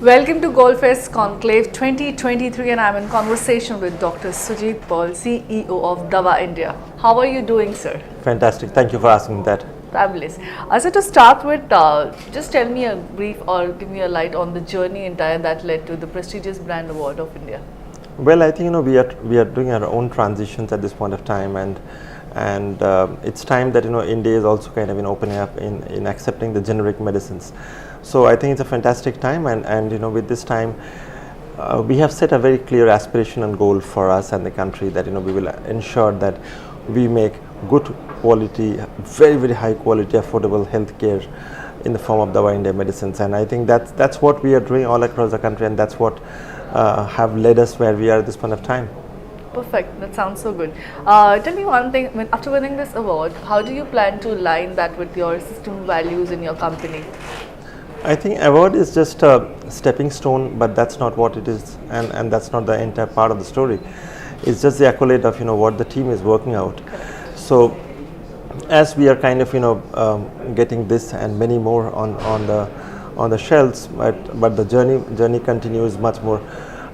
Welcome to Goalfest Conclave 2023 and I'm in conversation with Dr. Sujit Paul, CEO of Davaindia. How are you doing, sir? Fantastic. Thank you for asking that. Fabulous. So to start with, just tell me a brief or give me a light on the journey entire that led to the prestigious Brand Award of India. Well, I think we are doing our own transitions at this point of time, and it's time that India is also kind of opening up in accepting the generic medicines. So I think it's a fantastic time, and with this time, we have set a very clear aspiration and goal for us and the country that we will ensure that we make good quality, very high quality, affordable healthcare in the form of Davaindia medicines. And I think that's what we are doing all across the country, and that's what have led us where we are at this point of time. Perfect. That sounds so good. Tell me one thing, after winning this award, how do you plan to align that with your system values in your company? I think award is just a stepping stone, but that's not what it is, and that's not the entire part of the story. It's just the accolade of what the team is working out. So as we are kind of getting this and many more on the shelves, but the journey continues much more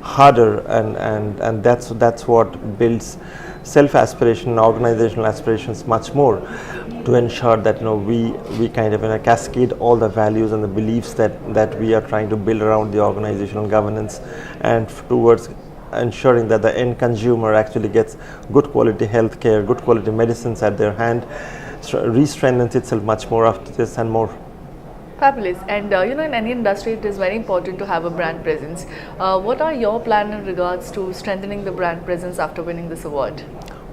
harder, and that's what builds self-aspiration, organizational aspirations much more, to ensure that we kind of cascade all the values and the beliefs that we are trying to build around the organizational governance, and towards ensuring that the end consumer actually gets good quality healthcare, good quality medicines at their hand, re-strengthens itself much more after this and more. Fabulous. And in any industry it is very important to have a brand presence. What are your plans in regards to strengthening the brand presence after winning this award?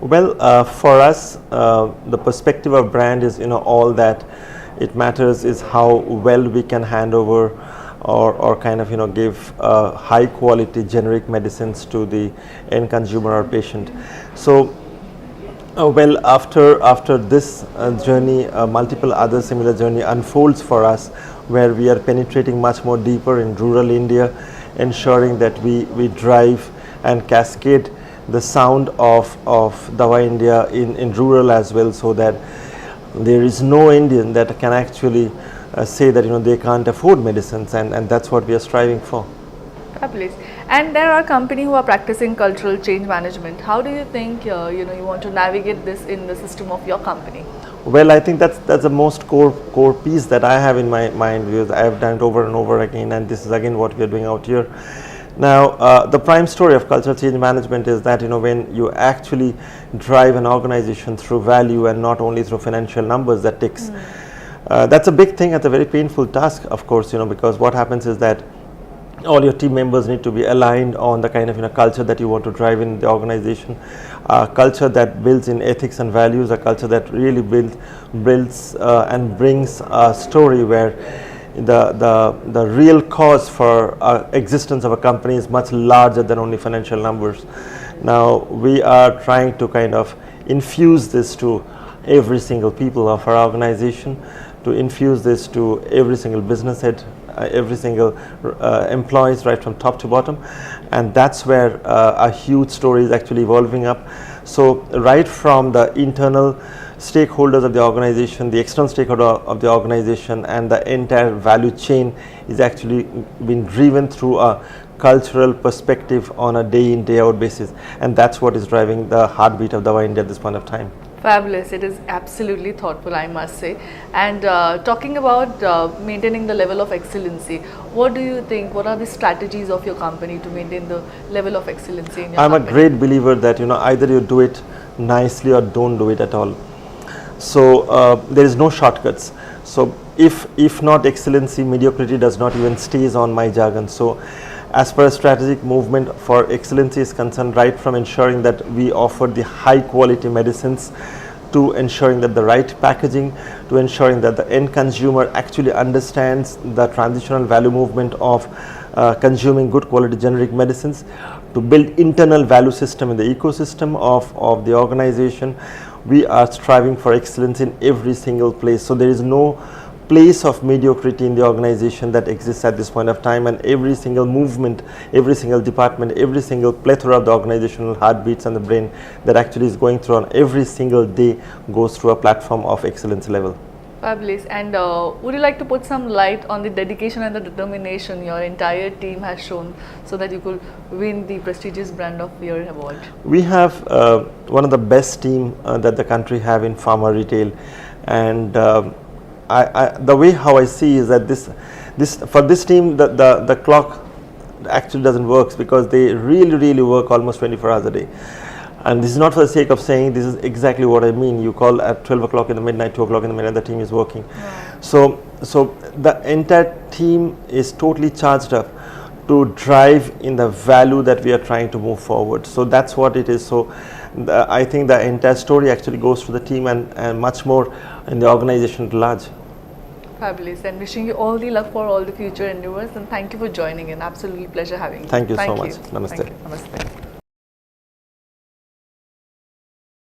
Well, for us, the perspective of brand is all that it matters is how well we can hand over or kind of give high quality generic medicines to the end consumer or patient. So well, after this journey, multiple other similar journey unfolds for us, where we are penetrating much more deeper in rural India, ensuring that we drive and cascade the sound of Davaindia in rural as well, so that there is no Indian that can actually say that they can't afford medicines, and that's what we are striving for. Fabulous. And there are companies who are practicing cultural change management. How do you think you want to navigate this in the system of your company? Well, I think that's the most core piece that I have in my mind, because I have done it over and over again, and this is again what we are doing out here. Now, the prime story of cultural change management is that when you actually drive an organization through value and not only through financial numbers that ticks, that's a big thing. It's a very painful task, of course, because what happens is that all your team members need to be aligned on the kind of culture that you want to drive in the organization, a culture that builds in ethics and values, a culture that really builds and brings a story where the real cause for existence of a company is much larger than only financial numbers. Now we are trying to kind of infuse this to every single people of our organization, to infuse this to every single business head, every single employees, right from top to bottom, and that's where a huge story is actually evolving up. So right from the internal stakeholders of the organization, the external stakeholder of the organization, and the entire value chain is actually being driven through a cultural perspective on a day in, day out basis, and that's what is driving the heartbeat of Davaindia at this point of time. Fabulous. It is absolutely thoughtful, I must say. And talking about maintaining the level of excellency, what do you think, what are the strategies of your company to maintain the level of excellency in your company? I'm a great believer that either you do it nicely or don't do it at all. So there is no shortcuts. So if not excellency, mediocrity does not even stays on my jargon. So as per a strategic movement for excellency is concerned, right from ensuring that we offer the high quality medicines, to ensuring that the right packaging, to ensuring that the end consumer actually understands the transitional value movement of consuming good quality generic medicines, to build internal value system in the ecosystem of the organization. We are striving for excellence in every single place. So there is no place of mediocrity in the organization that exists at this point of time, and every single movement, every single department, every single plethora of the organizational heartbeats and the brain that actually is going through on every single day goes through a platform of excellence level. Fabulous. And would you like to put some light on the dedication and the determination your entire team has shown so that you could win the prestigious Brand of Year award? We have one of the best team that the country have in pharma retail, and the way how I see is that for this team the clock actually doesn't work, because they really work almost 24 hours a day. And this is not for the sake of saying, this is exactly what I mean. You call at 12 o'clock in the midnight, 2 o'clock in the midnight, the team is working. Wow. So the entire team is totally charged up to drive in the value that we are trying to move forward. So that's what it is. So I think the entire story actually goes to the team and much more in the organization at large. Fabulous. And wishing you all the luck for all the future endeavors, and thank you for joining in. Absolutely pleasure having you. Thank you so much. Thank Namaste. you. Namaste.